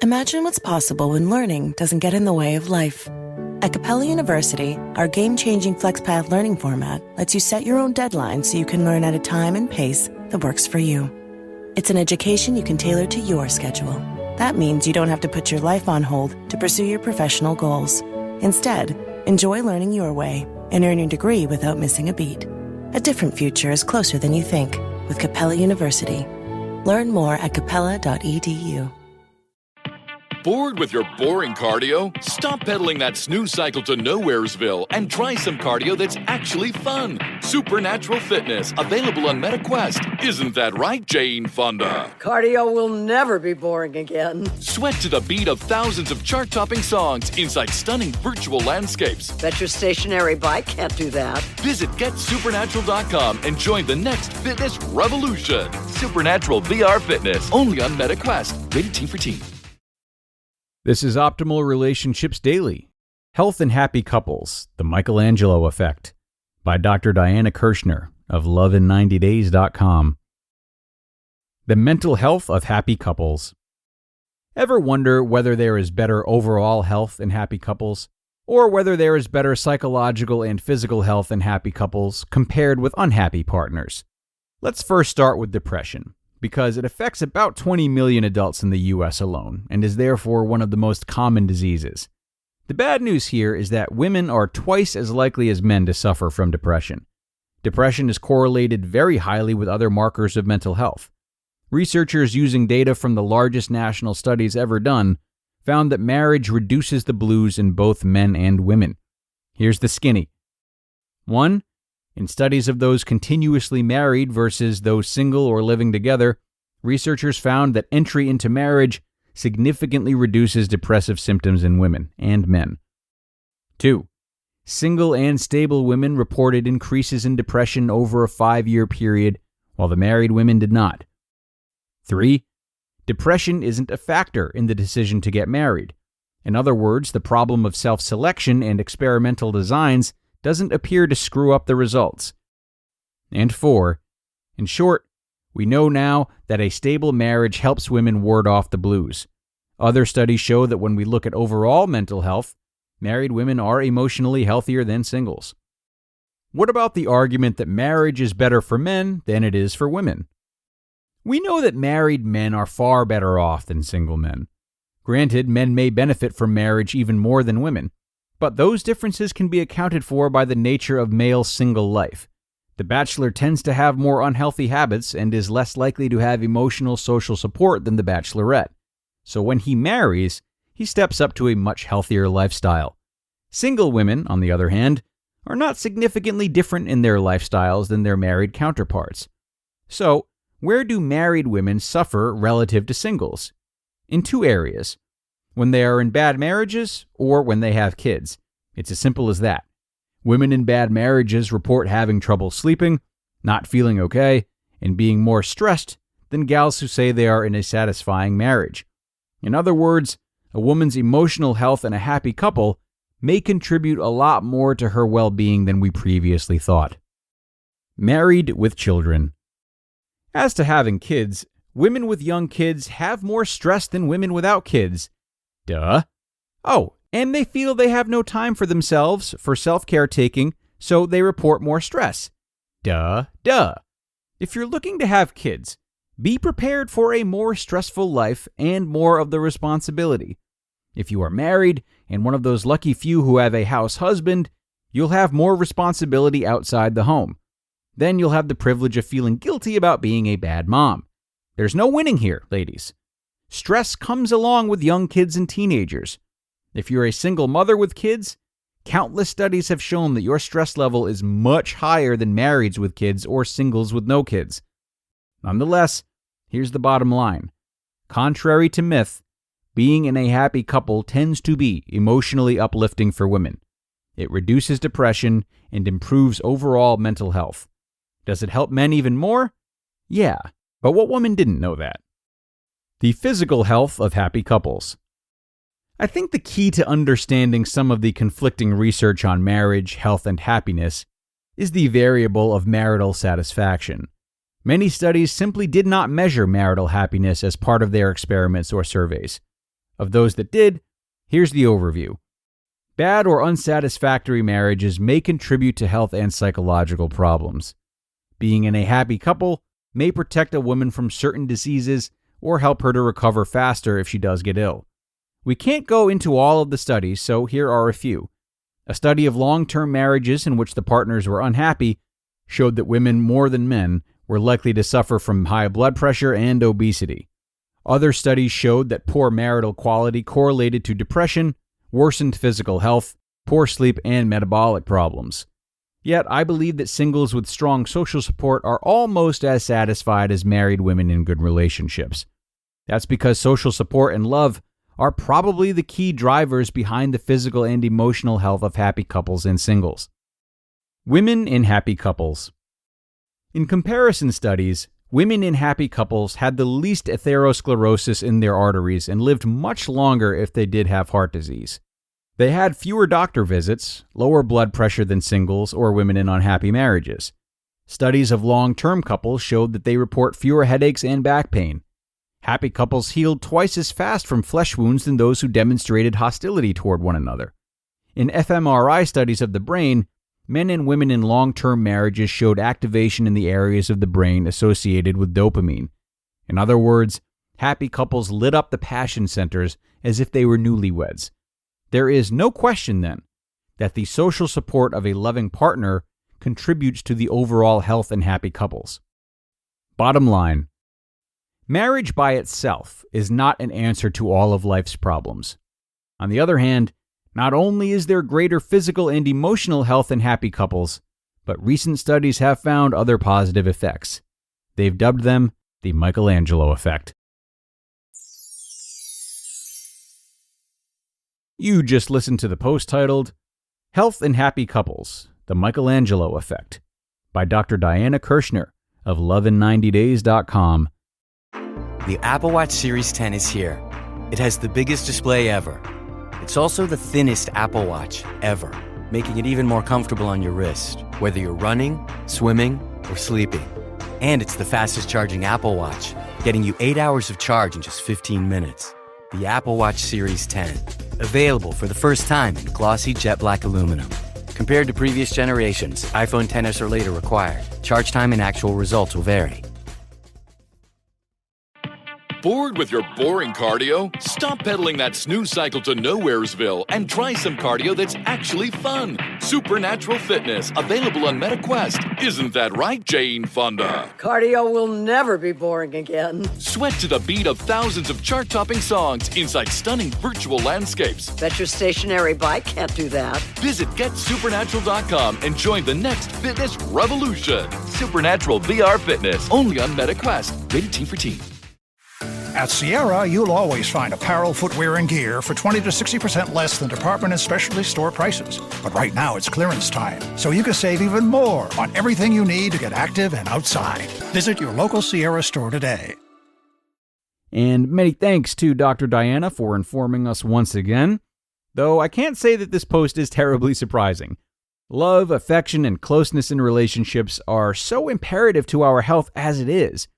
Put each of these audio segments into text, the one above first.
Imagine what's possible when learning doesn't get in the way of life. At Capella University, our game-changing FlexPath learning format lets you set your own deadlines so you can learn at a time and pace that works for you. It's an education you can tailor to your schedule. That means you don't have to put your life on hold to pursue your professional goals. Instead, enjoy learning your way and earn your degree without missing a beat. A different future is closer than you think with Capella University. Learn more at capella.edu. Bored with your boring cardio? Stop pedaling that snooze cycle to Nowheresville and try some cardio that's actually fun. Supernatural Fitness, available on MetaQuest. Isn't that right, Jane Fonda? Cardio will never be boring again. Sweat to the beat of thousands of chart-topping songs inside stunning virtual landscapes. Bet your stationary bike can't do that. Visit GetSupernatural.com and join the next fitness revolution. Supernatural VR Fitness, only on MetaQuest. Rated T for Teen. This is Optimal Relationships Daily. Health and Happy Couples, The Michelangelo Effect, by Dr. Diana Kirschner of loveinninetydays.com. The mental health of happy couples. Ever wonder whether there is better overall health in happy couples, or whether there is better psychological and physical health in happy couples compared with unhappy partners? Let's first start with depression, because it affects about 20 million adults in the U.S. alone, and is therefore one of the most common diseases. The bad news here is that women are twice as likely as men to suffer from depression. Depression is correlated very highly with other markers of mental health. Researchers using data from the largest national studies ever done found that marriage reduces the blues in both men and women. Here's the skinny. 1. In studies of those continuously married versus those single or living together, researchers found that entry into marriage significantly reduces depressive symptoms in women and men. 2. Single and stable women reported increases in depression over a 5-year period, while the married women did not. 3. Depression isn't a factor in the decision to get married. In other words, the problem of self-selection and experimental designs doesn't appear to screw up the results. And 4. In short, we know now that a stable marriage helps women ward off the blues. Other studies show that when we look at overall mental health, married women are emotionally healthier than singles. What about the argument that marriage is better for men than it is for women? We know that married men are far better off than single men. Granted, men may benefit from marriage even more than women, but those differences can be accounted for by the nature of male single life. The bachelor tends to have more unhealthy habits and is less likely to have emotional social support than the bachelorette. So when he marries, he steps up to a much healthier lifestyle. Single women, on the other hand, are not significantly different in their lifestyles than their married counterparts. So, where do married women suffer relative to singles? In 2 areas. When they are in bad marriages or when they have kids. It's as simple as that. Women in bad marriages report having trouble sleeping, not feeling okay, and being more stressed than gals who say they are in a satisfying marriage. In other words, a woman's emotional health in a happy couple may contribute a lot more to her well-being than we previously thought. Married with children. As to having kids, women with young kids have more stress than women without kids. Duh. Oh, and they feel they have no time for themselves, for self-care taking, so they report more stress. Duh. If you're looking to have kids, be prepared for a more stressful life and more of the responsibility. If you are married and one of those lucky few who have a house husband, you'll have more responsibility outside the home. Then you'll have the privilege of feeling guilty about being a bad mom. There's no winning here, ladies. Stress comes along with young kids and teenagers. If you're a single mother with kids, countless studies have shown that your stress level is much higher than marrieds with kids or singles with no kids. Nonetheless, here's the bottom line. Contrary to myth, being in a happy couple tends to be emotionally uplifting for women. It reduces depression and improves overall mental health. Does it help men even more? Yeah, but what woman didn't know that? The physical health of happy couples. I think the key to understanding some of the conflicting research on marriage, health, and happiness is the variable of marital satisfaction. Many studies simply did not measure marital happiness as part of their experiments or surveys. Of those that did, here's the overview. Bad or unsatisfactory marriages may contribute to health and psychological problems. Being in a happy couple may protect a woman from certain diseases or help her to recover faster if she does get ill. We can't go into all of the studies, so here are a few. A study of long-term marriages in which the partners were unhappy showed that women more than men were likely to suffer from high blood pressure and obesity. Other studies showed that poor marital quality correlated to depression, worsened physical health, poor sleep, and metabolic problems. Yet, I believe that singles with strong social support are almost as satisfied as married women in good relationships. That's because social support and love are probably the key drivers behind the physical and emotional health of happy couples and singles. Women in happy couples. In comparison studies, women in happy couples had the least atherosclerosis in their arteries and lived much longer if they did have heart disease. They had fewer doctor visits, lower blood pressure than singles or women in unhappy marriages. Studies of long-term couples showed that they report fewer headaches and back pain. Happy couples healed twice as fast from flesh wounds than those who demonstrated hostility toward one another. In fMRI studies of the brain, men and women in long-term marriages showed activation in the areas of the brain associated with dopamine. In other words, happy couples lit up the passion centers as if they were newlyweds. There is no question, then, that the social support of a loving partner contributes to the overall health and happy couples. Bottom line, marriage by itself is not an answer to all of life's problems. On the other hand, not only is there greater physical and emotional health in happy couples, but recent studies have found other positive effects. They've dubbed them the Michelangelo effect. You just listened to the post titled, Health in Happy Couples, The Michelangelo Effect, by Dr. Diana Kirschner of lovein90days.com. The Apple Watch Series 10 is here. It has the biggest display ever. It's also the thinnest Apple Watch ever, making it even more comfortable on your wrist, whether you're running, swimming, or sleeping. And it's the fastest charging Apple Watch, getting you 8 hours of charge in just 15 minutes. The Apple Watch Series 10. Available for the first time in glossy jet black aluminum. Compared to previous generations, iPhone XS or later required. Charge time and actual results will vary. Bored with your boring cardio? Stop pedaling that snooze cycle to Nowheresville and try some cardio that's actually fun. Supernatural fitness, available on MetaQuest. Isn't that right, Jane Fonda? Cardio will never be boring again. Sweat to the beat of thousands of chart-topping songs inside stunning virtual landscapes. Bet your stationary bike can't do that. Visit GetSupernatural.com and join the next fitness revolution. Supernatural VR Fitness, only on MetaQuest. Rated T for Teen. At Sierra, you'll always find apparel, footwear, and gear for 20 to 60% less than department and specialty store prices. But right now, it's clearance time, so you can save even more on everything you need to get active and outside. Visit your local Sierra store today. And many thanks to Dr. Diana for informing us once again, though I can't say that this post is terribly surprising. Love, affection, and closeness in relationships are so imperative to our health as it is,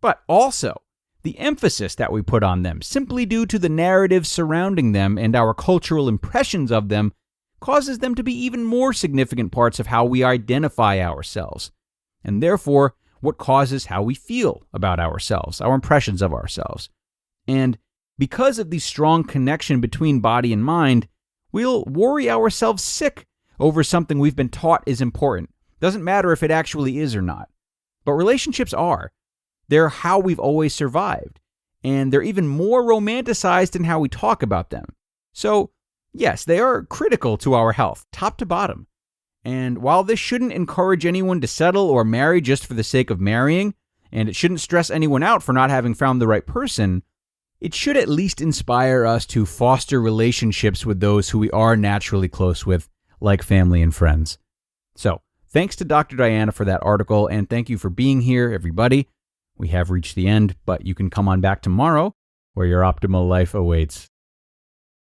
but also the emphasis that we put on them, simply due to the narrative surrounding them and our cultural impressions of them, causes them to be even more significant parts of how we identify ourselves, and therefore what causes how we feel about ourselves, our impressions of ourselves. And because of the strong connection between body and mind, we'll worry ourselves sick over something we've been taught is important. Doesn't matter if it actually is or not. But relationships are. They're how we've always survived, and they're even more romanticized in how we talk about them. So, yes, they are critical to our health, top to bottom. And while this shouldn't encourage anyone to settle or marry just for the sake of marrying, and it shouldn't stress anyone out for not having found the right person, it should at least inspire us to foster relationships with those who we are naturally close with, like family and friends. So, thanks to Dr. Diana for that article, and thank you for being here, everybody. We have reached the end, but you can come on back tomorrow where your optimal life awaits.